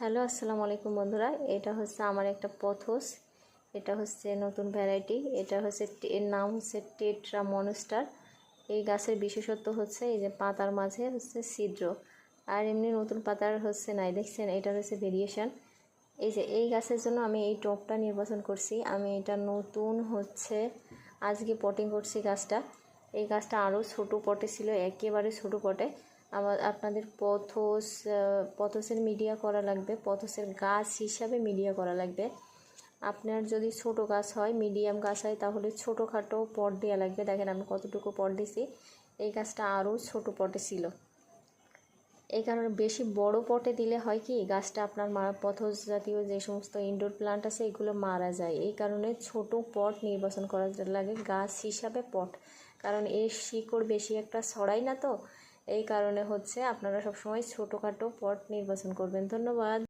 Hello, আসসালামু আলাইকুম বন্ধুরা। এটা হচ্ছে আমার একটা পথস। এটা হচ্ছে নতুন ভ্যারাইটি। এটা হচ্ছে এর নাম হচ্ছে টেট্রা মনস্টার। এই গাছের বিশেষত্ব হচ্ছে এই যে পাতার মাঝে হচ্ছে ছিদ্র, আর এমনি নতুন পাতার হচ্ছে নাই, দেখছেন? এটা হচ্ছে ভেরিয়েশন। এই যে এই গাছের জন্য আমি এই টবটা নির্বাচন করছি। আমি এটা নতুন হচ্ছে আজকে পটিং করছি গাছটা। এই গাছটা আরও ছোটো পটে ছিল, একেবারে ছোটো পটে। আপনাদের পথসের মিডিয়া করা লাগবে, পথসের গাছ হিসাবে মিডিয়া করা লাগবে। আপনার যদি ছোট গাছ হয়, মিডিয়াম গাছ হয়, তাহলে ছোটোখাটো পট দেওয়া লাগবে। দেখেন আমি কতটুকু পট দিছি। এই গাছটা আরও ছোটো পটে ছিল, এই কারণে বেশি বড় পটে দিলে হয় কি, গাছটা আপনার পথস জাতীয় যে সমস্ত ইনডোর প্লান্ট আছে এগুলো মারা যায়। এই কারণে ছোট পট নির্বাচন করা লাগে গাছ হিসাবে পট, কারণ এর শিকড় বেশি একটা ছড়ায় না। তো এই কারণে হচ্ছে আপনারা সবসময় ছোটোখাটো পট নির্বাচন করবেন। ধন্যবাদ।